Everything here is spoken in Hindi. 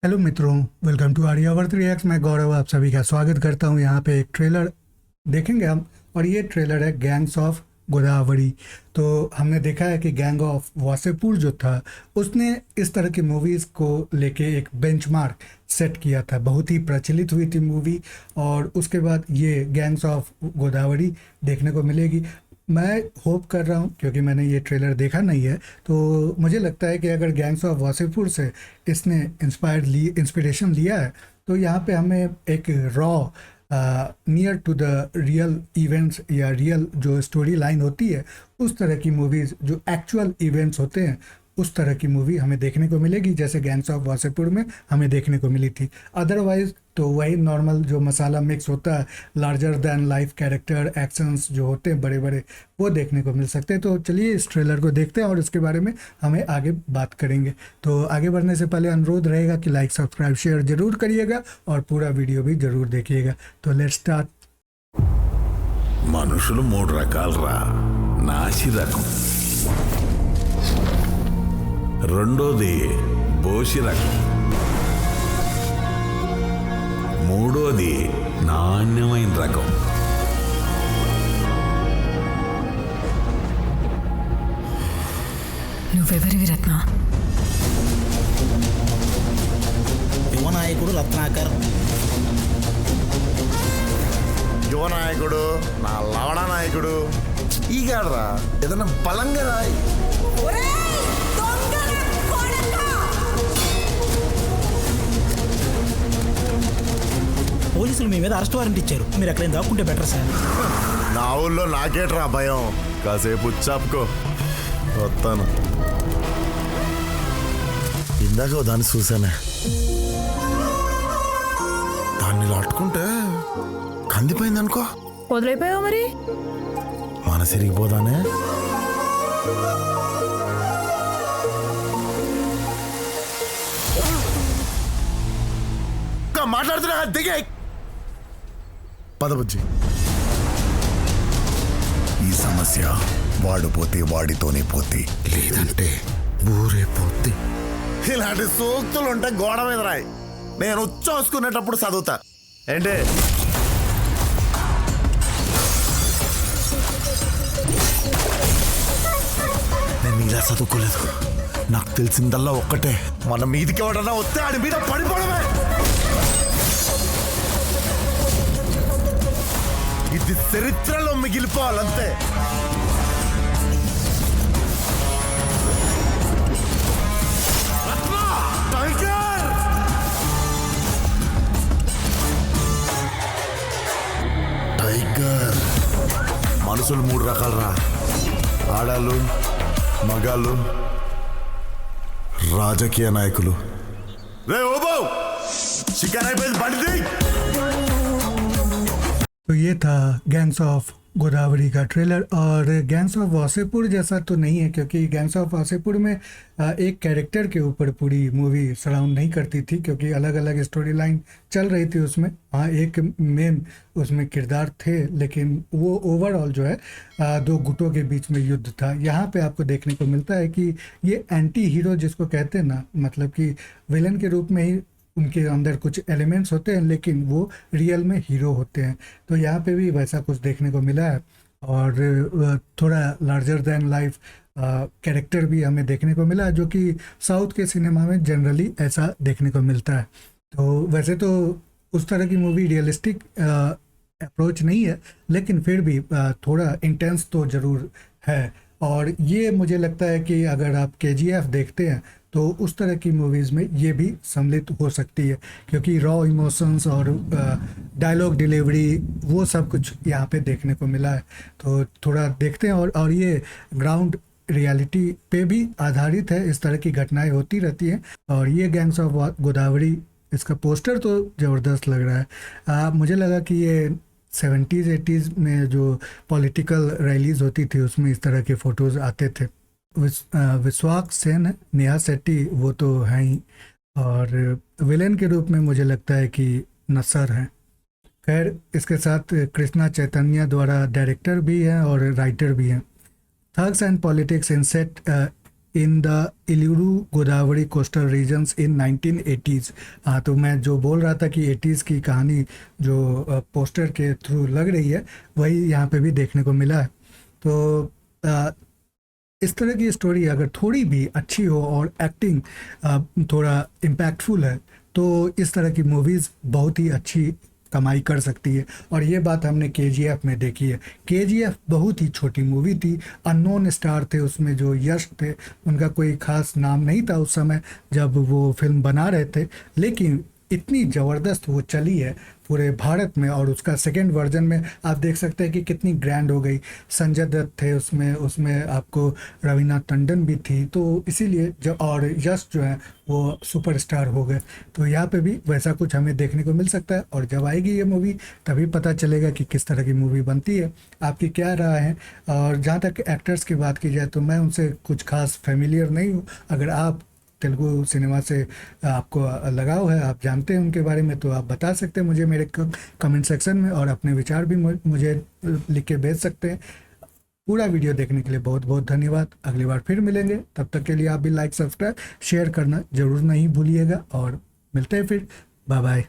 हेलो मित्रों, वेलकम टू आर्यावर्त रिएक्ट्स। मैं गौरव आप सभी का स्वागत करता हूं। यहाँ पे एक ट्रेलर देखेंगे हम, और ये ट्रेलर है गैंग्स ऑफ गोदावरी। तो हमने देखा है कि गैंग ऑफ वासेपुर जो था उसने इस तरह की मूवीज़ को लेके एक बेंचमार्क सेट किया था, बहुत ही प्रचलित हुई थी मूवी। और उसके बाद ये गैंग्स ऑफ गोदावरी देखने को मिलेगी। मैं होप कर रहा हूँ, क्योंकि मैंने ये ट्रेलर देखा नहीं है, तो मुझे लगता है कि अगर गैंग्स ऑफ वासेपुर से इसने इंस्पिरेशन लिया है, तो यहाँ पे हमें एक raw near to the real events या रियल जो स्टोरी लाइन होती है उस तरह की मूवीज़, जो एक्चुअल इवेंट्स होते हैं उस तरह की मूवी हमें देखने को मिलेगी, जैसे गैंग्स ऑफ वासेपुर में हमें देखने को मिली थी। अदरवाइज तो वही नॉर्मल जो मसाला मिक्स होता है, larger than life character actions जो होते हैं बड़े बड़े, वो देखने को मिल सकते हैं। तो चलिए इस ट्रेलर को देखते हैं और इसके बारे में हमें आगे बात करेंगे। तो आगे बढ़ने से पहले अनुरोध रहेगा कि लाइक सब्सक्राइब शेयर जरूर करिएगा और पूरा वीडियो भी जरूर देखिएगा। तो लेट्स स्टार्ट। మనుషులు మూడు రకాలరా. నాసి రకం, రెండోది బోసి రకం, మూడోది నాణ్యమైన రకం. నువ్వెవరివి రత్న? యువనాయకుడు రత్నాకర్. యువనాయకుడు నా లవణ నాయకుడు ఈగాడ్రా, ఏదన్నా బలంగా రాయి. పోలీసులు మీ మీద అరెస్ట్ వారెంట్ ఇచ్చారు, మీరు ఎక్కడైనా దాక్కుంటే బెటర్ సార్. నా ఊళ్ళో నాకేట్రా భయం, కాసేపు చాపుకో వస్తాను. ఇందాక ఓ దాన్ని చూసానే, దాన్ని ఇలా అట్టుకుంటే కందిపోయింది అనుకో, వదిలేపోయావు మరి? మనసు ఇరిగిపోదానే. మాట్లాడుతున్నా దిగే పదబుజ్జి. ఈ సమస్య వాడు పోతే వాడితోనే పోతే, లేదంటే ఊరే పోతే. ఇలాంటి సూక్తులు ఉంటే గోడ మీద రాయి, నేను ఉచ్చోసుకునేటప్పుడు చదువుతా. ఏంటి నేను ఇలా చదువుకోలేదు, నాకు తెలిసిందల్లా ఒక్కటే, మన మీదికి ఎవడన్నా వస్తే ఆడి మీద పడిపోవడమే. ఇది చరిత్రలో మిగిలిపోవాలంతే. టైగర్. మనుషులు మూడు రకాలరా, ఆడాళ్ళు, మగాళ్ళు, రాజకీయ నాయకులు. రే ఓబో, షికార్ అయిపోయింది, బండి. तो ये था गैंग्स ऑफ गोदावरी का ट्रेलर। और गैंग्स ऑफ वासेपुर जैसा तो नहीं है, क्योंकि गैंग्स ऑफ वासेपुर में एक कैरेक्टर के ऊपर पूरी मूवी सराउंड नहीं करती थी, क्योंकि अलग अलग स्टोरी लाइन चल रही थी उसमें। हाँ, एक मेन उसमें किरदार थे, लेकिन वो ओवरऑल जो है दो गुटों के बीच में युद्ध था। यहाँ पे आपको देखने को मिलता है कि ये एंटी हीरो जिसको कहते हैं ना, मतलब कि विलन के रूप में ही उनके अंदर कुछ एलिमेंट्स होते हैं, लेकिन वो रियल में हीरो होते हैं। तो यहाँ पे भी वैसा कुछ देखने को मिला है। और थोड़ा लार्जर दैन लाइफ कैरेक्टर भी हमें देखने को मिला, जो कि साउथ के सिनेमा में जनरली ऐसा देखने को मिलता है। तो वैसे तो उस तरह की मूवी रियलिस्टिक अप्रोच नहीं है, लेकिन फिर भी थोड़ा इंटेंस तो ज़रूर है। और ये मुझे लगता है कि अगर आप KGF देखते हैं तो उस तरह की मूवीज़ में ये भी सम्मिलित हो सकती है, क्योंकि रॉ इमोशंस और डायलॉग डिलीवरी वो सब कुछ यहाँ पे देखने को मिला है। तो थोड़ा देखते हैं। और ये ग्राउंड रियलिटी पे भी आधारित है, इस तरह की घटनाएं होती रहती हैं। और ये गैंग्स ऑफ गोदावरी, इसका पोस्टर तो ज़बरदस्त लग रहा है। मुझे लगा कि ये 70s 80s में जो पॉलिटिकल रैलीज होती थी उसमें इस तरह के फ़ोटोज़ आते थे। विश्वास सेन, नेहा शेट्टी वो तो हैं ही, और विलेन के रूप में मुझे लगता है कि नसर हैं। खैर, इसके साथ कृष्णा चैतन्य द्वारा डायरेक्टर भी हैं और राइटर भी हैं। Thugs and politics in the Eluru Godavari coastal regions in 1980s। हाँ, तो मैं जो बोल रहा था कि 80s की कहानी जो पोस्टर के थ्रू लग रही है, वही यहाँ पे भी देखने को मिला है। तो इस तरह की स्टोरी अगर थोड़ी भी अच्छी हो और एक्टिंग थोड़ा इम्पैक्टफुल है, तो इस तरह की मूवीज़ बहुत ही अच्छी कमाई कर सकती है। और ये बात हमने KGF में देखी है। KGF बहुत ही छोटी मूवी थी, अननोन स्टार थे उसमें, जो यश थे उनका कोई खास नाम नहीं था उस समय जब वो फिल्म बना रहे थे, लेकिन इतनी ज़बरदस्त वो चली है पूरे भारत में। और उसका सेकेंड वर्जन में आप देख सकते हैं कि कितनी ग्रैंड हो गई। संजय दत्त थे उसमें आपको रवीना टंडन भी थी, तो इसीलिए जो और यश जो है वो सुपरस्टार हो गए। तो यहाँ पे भी वैसा कुछ हमें देखने को मिल सकता है, और जब आएगी ये मूवी तभी पता चलेगा कि किस तरह की मूवी बनती है। आपकी क्या राय है? और जहाँ तक एक्टर्स की बात की जाए तो मैं उनसे कुछ खास फेमिलियर नहीं हूँ। अगर आप तेलुगु सिनेमा से आपको लगाव है, आप जानते हैं उनके बारे में, तो आप बता सकते हैं मुझे मेरे कमेंट सेक्शन में, और अपने विचार भी मुझे लिख के भेज सकते हैं। पूरा वीडियो देखने के लिए बहुत बहुत धन्यवाद। अगली बार फिर मिलेंगे, तब तक के लिए आप भी लाइक, सब्सक्राइब, शेयर करना जरूर नहीं भूलिएगा, और मिलते हैं फिर। Bye bye.